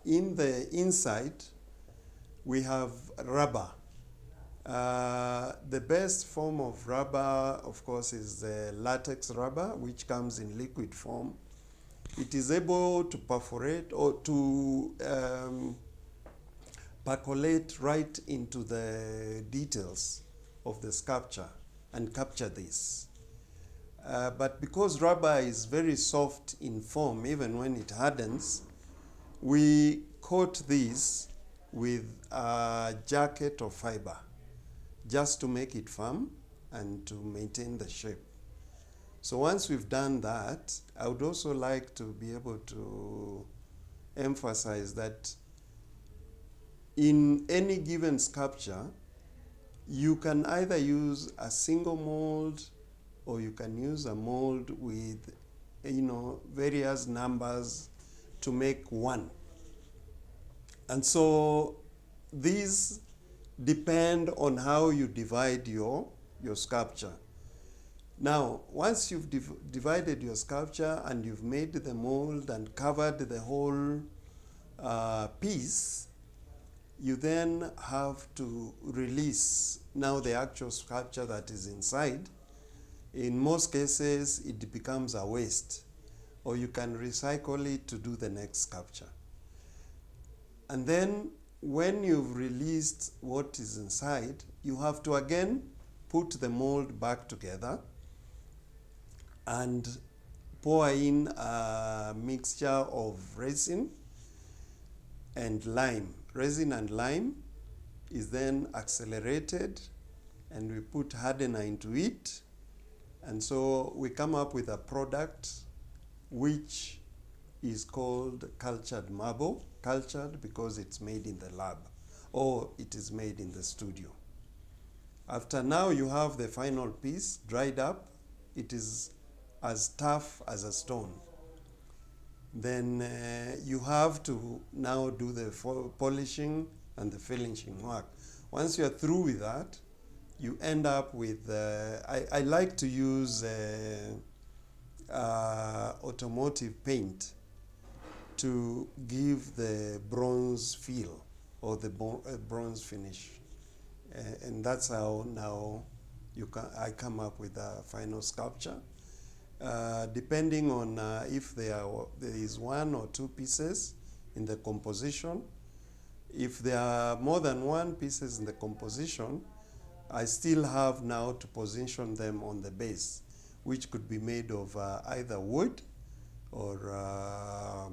in the inside, we have rubber. The best form of rubber, of course, is the latex rubber, which comes in liquid form. It is able to perforate or to percolate right into the details of the sculpture and capture this. But because rubber is very soft in form, even when it hardens, we coat this with a jacket of fiber just to make it firm and to maintain the shape. So once we've done that, I would also like to be able to emphasize that in any given sculpture, you can either use a single mold or you can use a mold with, various numbers to make one. And so these depend on how you divide your sculpture. Now, once you've divided your sculpture and you've made the mold and covered the whole piece, you then have to release now the actual sculpture that is inside. In most cases, it becomes a waste, or you can recycle it to do the next sculpture. And then when you've released what is inside, you have to again put the mold back together and pour in a mixture of resin and lime. Resin and lime is then accelerated and we put hardener into it. And so we come up with a product which is called cultured marble. Cultured because it's made in the lab or it is made in the studio. After now you have the final piece dried up. It is as tough as a stone. Then you have to now do the polishing and the finishing work. Once you are through with that, you end up with, I like to use automotive paint to give the bronze feel or the bronze finish. And that's how now I come up with a final sculpture. Depending on if there is one or two pieces in the composition. If there are more than one pieces in the composition, I still have now to position them on the base, which could be made of either wood or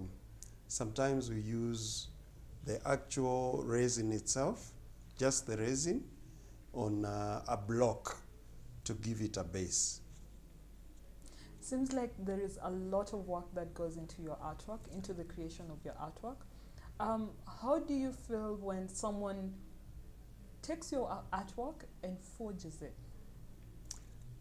sometimes we use the actual resin itself, just the resin, on a block to give it a base. Seems like there is a lot of work that goes into your artwork, into the creation of your artwork. How do you feel when someone takes your artwork and forges it?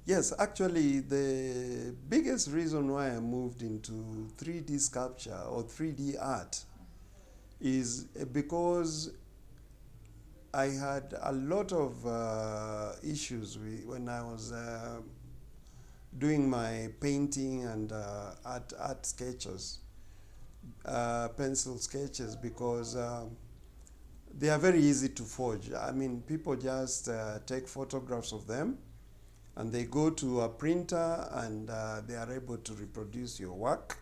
Yes, actually, the biggest reason why I moved into 3D sculpture or 3D art is because I had a lot of issues when I was doing my painting and art sketches, pencil sketches, because they are very easy to forge. I mean, people just take photographs of them and they go to a printer and they are able to reproduce your work.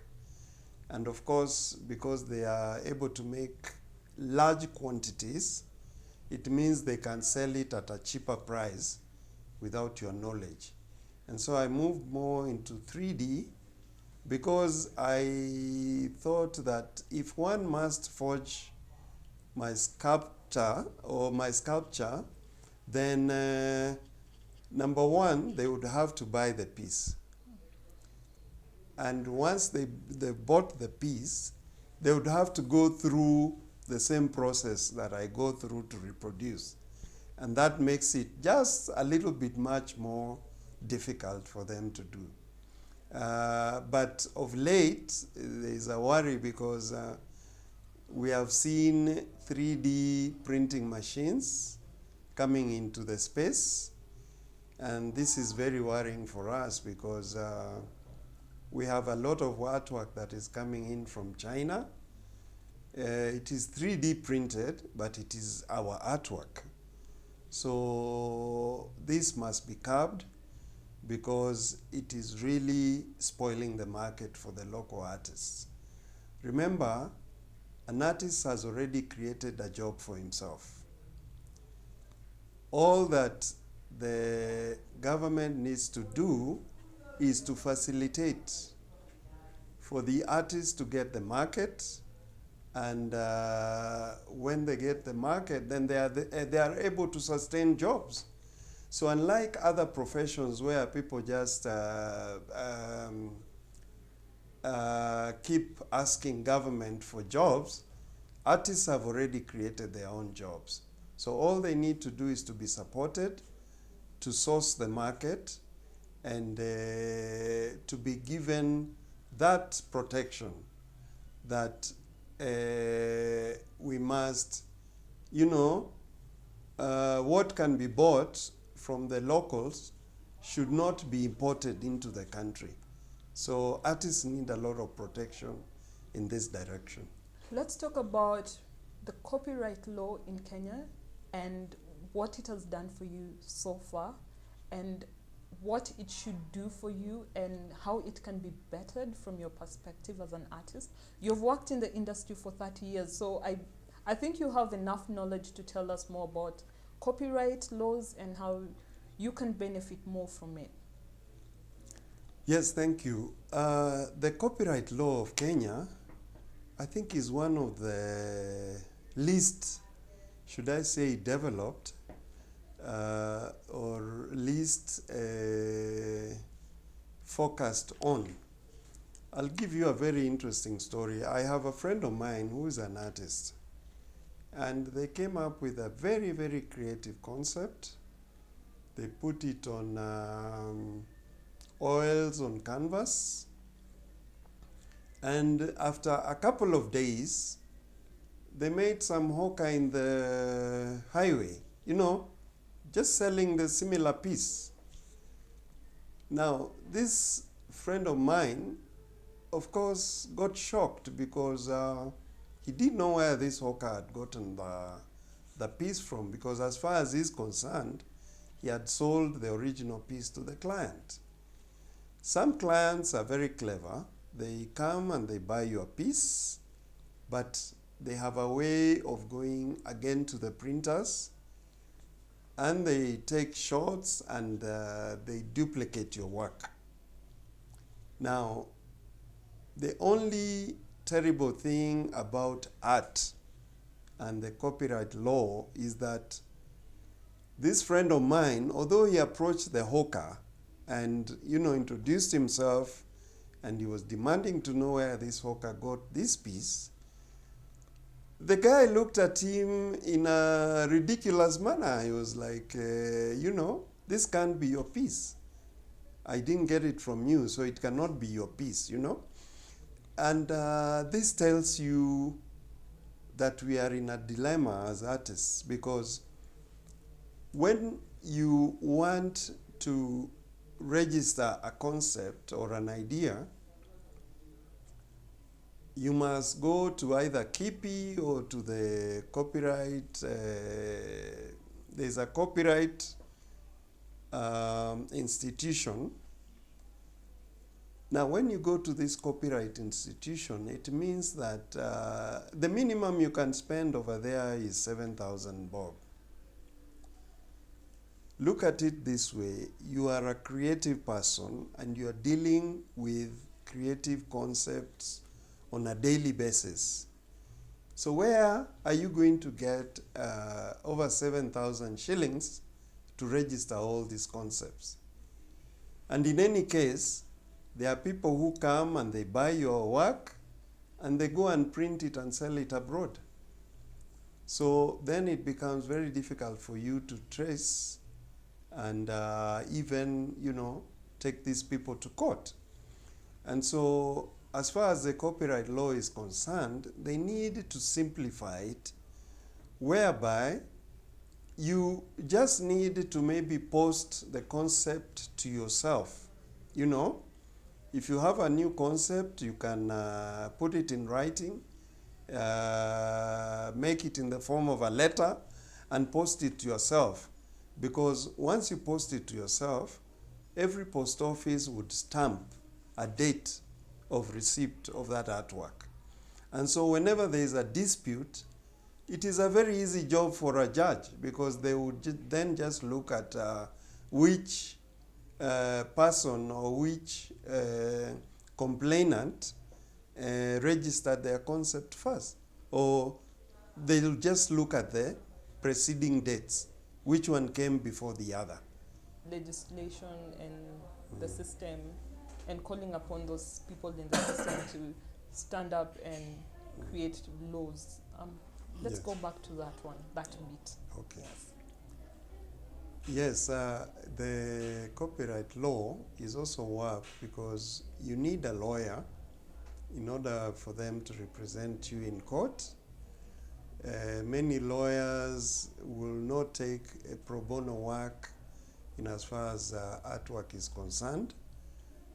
And of course, because they are able to make large quantities, it means they can sell it at a cheaper price without your knowledge. And so I moved more into 3D because I thought that if one must forge my sculpture, then number one, they would have to buy the piece. And once they bought the piece, they would have to go through the same process that I go through to reproduce. And that makes it just a little bit much more difficult for them to do. But of late, there is a worry because we have seen 3D printing machines coming into the space. And this is very worrying for us because we have a lot of artwork that is coming in from China. it is 3D printed, but it is our artwork. So this must be curbed because it is really spoiling the market for the local artists. Remember, an artist has already created a job for himself. All that the government needs to do is to facilitate for the artists to get the market, and when they get the market, then they are able to sustain jobs. So unlike other professions where people just keep asking government for jobs, artists have already created their own jobs. So all they need to do is to be supported, to source the market, and to be given that protection that we must, what can be bought from the locals should not be imported into the country. So artists need a lot of protection in this direction. Let's talk about the copyright law in Kenya and what it has done for you so far, and what it should do for you and how it can be bettered from your perspective as an artist. You've worked in the industry for 30 years, so I think you have enough knowledge to tell us more about copyright laws and how you can benefit more from it. Yes, thank you. The copyright law of Kenya, I think, is one of the least, should I say, developed or least focused on. I'll give you a very interesting story. I have a friend of mine who is an artist, and they came up with a very, very creative concept. They put it on oils on canvas, and after a couple of days, they made some hawker in the highway, just selling the similar piece. Now, this friend of mine, of course, got shocked because he didn't know where this hawker had gotten the piece from, because as far as he's concerned, he had sold the original piece to the client. Some clients are very clever. They come and they buy your piece, but they have a way of going again to the printers, and they take shots and they duplicate your work. Now, the only terrible thing about art and the copyright law is that this friend of mine, although he approached the hawker and introduced himself, and he was demanding to know where this hawker got this piece, the guy looked at him in a ridiculous manner. He was like, this can't be your piece. I didn't get it from you, so it cannot be your piece, And this tells you that we are in a dilemma as artists, because when you want to register a concept or an idea, you must go to either KIPI or to the copyright. There's a copyright institution. Now, when you go to this copyright institution, it means that the minimum you can spend over there is 7,000 bob. Look at it this way. You are a creative person and you are dealing with creative concepts on a daily basis. So where are you going to get over 7,000 shillings to register all these concepts? And in any case, there are people who come and they buy your work and they go and print it and sell it abroad. So then it becomes very difficult for you to trace and even, take these people to court. And so as far as the copyright law is concerned, they need to simplify it, whereby you just need to maybe post the concept to yourself. If you have a new concept, you can put it in writing, make it in the form of a letter and post it to yourself. Because once you post it to yourself, every post office would stamp a date of receipt of that artwork. And so whenever there is a dispute, it is a very easy job for a judge, because they would then just look at which person or which complainant registered their concept first. Or they'll just look at the preceding dates, which one came before the other. Legislation and the system, and calling upon those people in the system to stand up and create laws. Let's Yes. go back to that one, that bit. Okay. Yes. Yes, the copyright law is also work, because you need a lawyer in order for them to represent you in court. Many lawyers will not take a pro bono work in as far as artwork is concerned.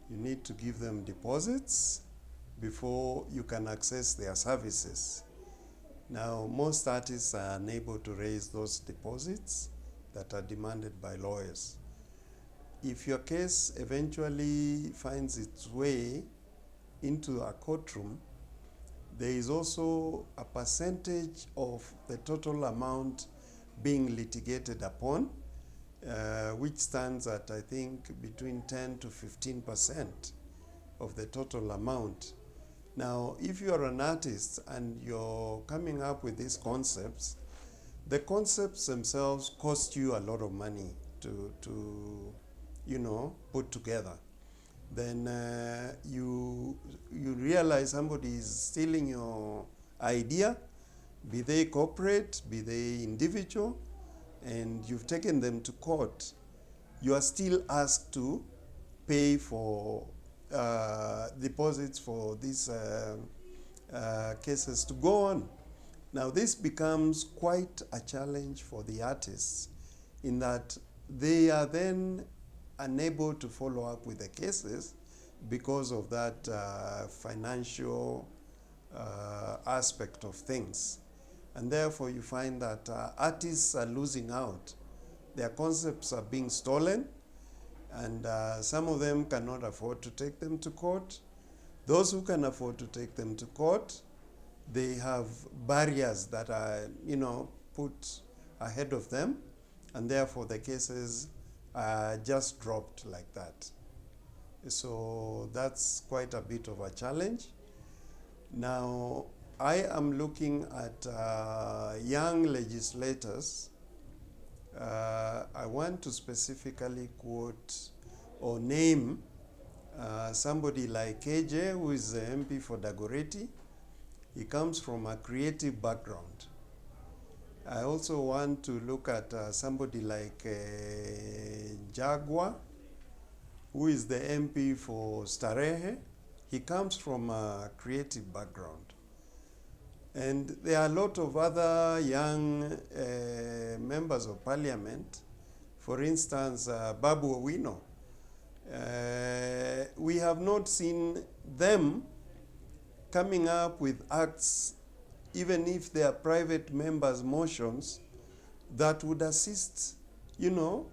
You need to give them deposits before you can access their services. Now, most artists are unable to raise those deposits that are demanded by lawyers. If your case eventually finds its way into a courtroom, there is also a percentage of the total amount being litigated upon, which stands at, I think, between 10 to 15% of the total amount. Now, if you're an artist and you're coming up with these concepts, the concepts themselves cost you a lot of money to put together. Then you realize somebody is stealing your idea, be they corporate, be they individual, and you've taken them to court. You are still asked to pay for deposits for these cases to go on. Now, this becomes quite a challenge for the artists, in that they are then unable to follow up with the cases because of that financial aspect of things. And therefore, you find that artists are losing out. Their concepts are being stolen, and some of them cannot afford to take them to court. Those who can afford to take them to court, they have barriers that are, put ahead of them, and therefore the cases are just dropped like that. So that's quite a bit of a challenge. Now, I am looking at young legislators. I want to specifically quote or name somebody like KJ, who is the MP for Dagoretti. He comes from a creative background. I also want to look at somebody like Jagwa, who is the MP for Starehe. He comes from a creative background. And there are a lot of other young members of parliament. For instance, Babu Owino. We have not seen them coming up with acts, even if they are private members' motions, that would assist, young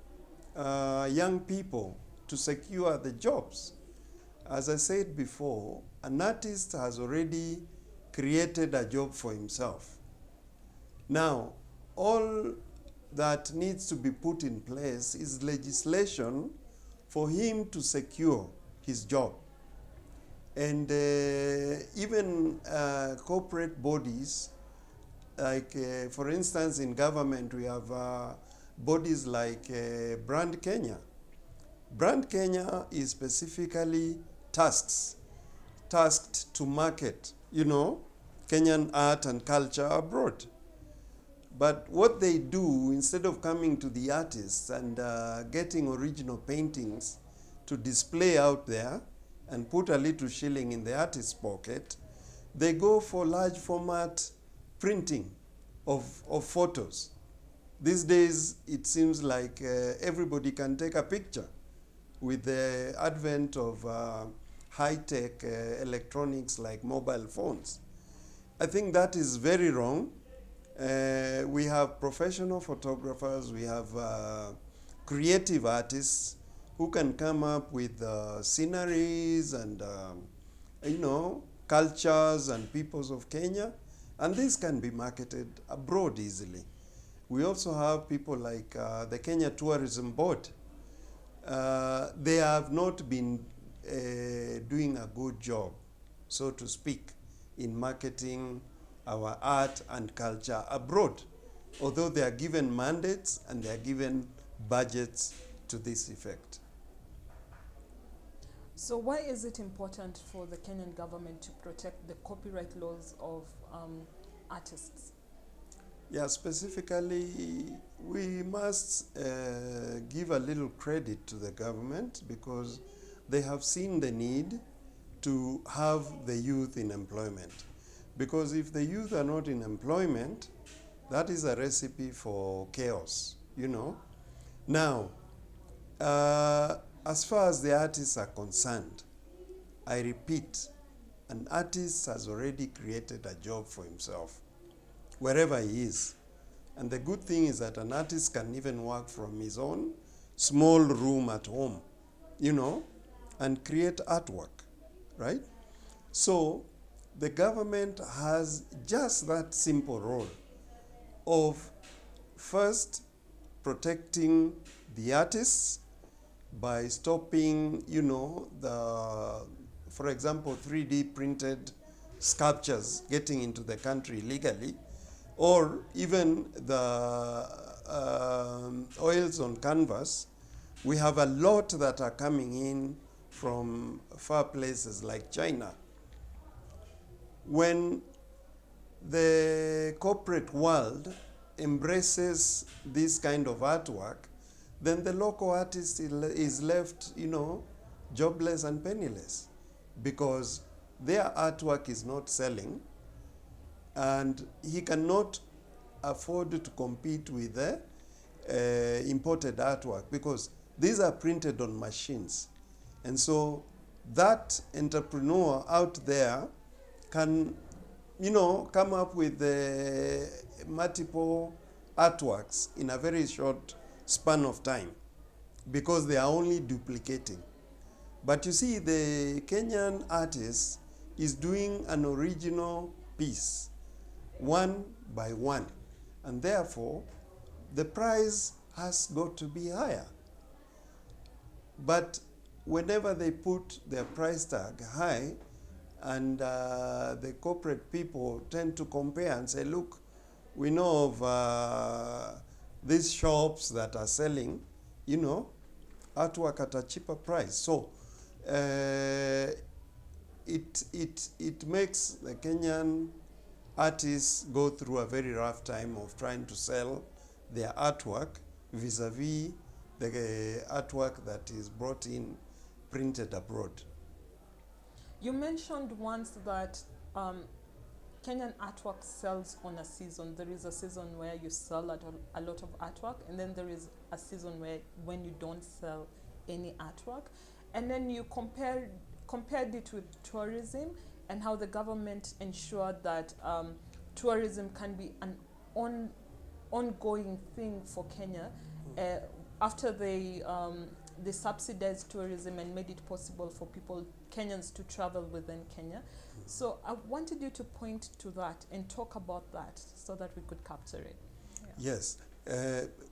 people to secure the jobs. As I said before, an artist has already created a job for himself. Now, all that needs to be put in place is legislation for him to secure his job. And even corporate bodies, like for instance in government, we have bodies like Brand Kenya. Brand Kenya is specifically tasked to market, Kenyan art and culture abroad. But what they do, instead of coming to the artists and getting original paintings to display out there and put a little shilling in the artist's pocket, they go for large format printing of photos. These days, it seems like everybody can take a picture with the advent of high-tech electronics like mobile phones. I think that is very wrong. We have professional photographers, we have creative artists who can come up with sceneries and, cultures and peoples of Kenya, and this can be marketed abroad easily. We also have people like the Kenya Tourism Board. They have not been doing a good job, so to speak, in marketing our art and culture abroad, although they are given mandates and they are given budgets to this effect. So why is it important for the Kenyan government to protect the copyright laws of artists? Yeah, specifically, we must give a little credit to the government because they have seen the need to have the youth in employment. Because if the youth are not in employment, that is a recipe for chaos, you know. Now, as far as the artists are concerned, I repeat, an artist has already created a job for himself, wherever he is. And the good thing is that an artist can even work from his own small room at home, you know, and create artwork, right? So the government has just that simple role of first protecting the artists by stopping, you know, for example, 3D printed sculptures getting into the country illegally, or even the oils on canvas. We have a lot that are coming in from far places like China. When the corporate world embraces this kind of artwork, then the local artist is left, you know, jobless and penniless because their artwork is not selling and he cannot afford to compete with the imported artwork because these are printed on machines. And so that entrepreneur out there can, you know, come up with multiple artworks in a very short span of time because they are only duplicating. But you see, the Kenyan artist is doing an original piece, one by one, and therefore the price has got to be higher. But whenever they put their price tag high, and the corporate people tend to compare and say, look, we know of these shops that are selling, you know, artwork at a cheaper price. So it makes the Kenyan artists go through a very rough time of trying to sell their artwork vis-a-vis the artwork that is brought in printed abroad. You mentioned once that Kenyan artwork sells on a season. There is a season where you sell a lot of artwork, and then there is a season when you don't sell any artwork. And then you compared it with tourism and how the government ensured that tourism can be an ongoing thing for Kenya after they subsidized tourism and made it possible for Kenyans to travel within Kenya. So I wanted you to point to that and talk about that so that we could capture it. Yeah. Yes.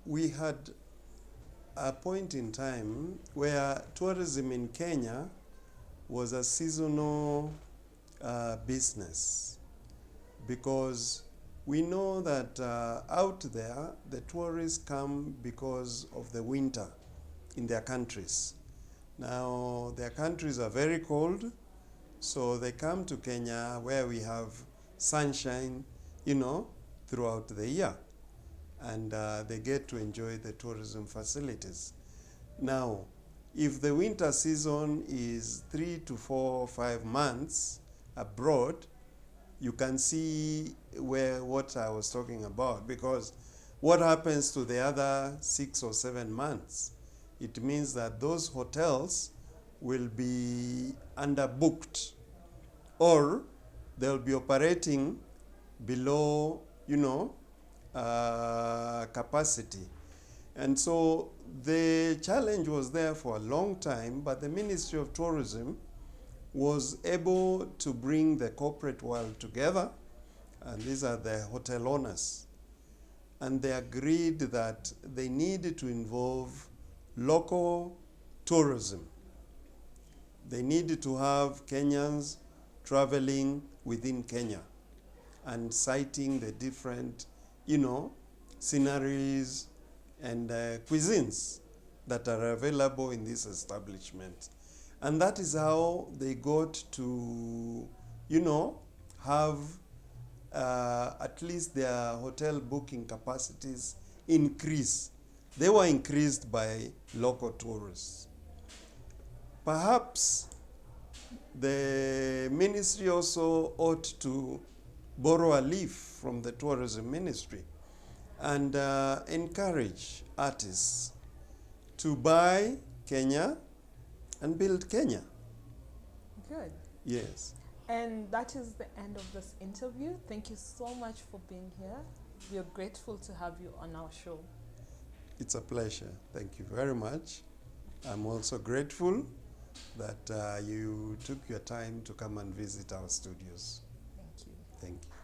We had a point in time where tourism in Kenya was a seasonal business because we know that out there the tourists come because of the winter in their countries. Now, their countries are very cold, so they come to Kenya where we have sunshine, you know, throughout the year. And they get to enjoy the tourism facilities. Now, if the winter season is 3 to 4 or 5 months abroad, you can see what I was talking about, because what happens to the other 6 or 7 months? It means that those hotels will be underbooked, or they'll be operating below, you know, capacity. And so the challenge was there for a long time, but the Ministry of Tourism was able to bring the corporate world together, and these are the hotel owners. And they agreed that they needed to involve local tourism. They needed to have Kenyans traveling within Kenya and citing the different, sceneries and cuisines that are available in this establishment. And that is how they got to, have at least their hotel booking capacities increase. They were increased by local tourists. Perhaps the ministry also ought to borrow a leaf from the tourism ministry and encourage artists to buy Kenya and build Kenya. Good. Yes. And that is the end of this interview. Thank you so much for being here. We are grateful to have you on our show. It's a pleasure. Thank you very much. I'm also grateful that you took your time to come and visit our studios. Thank you. Thank you.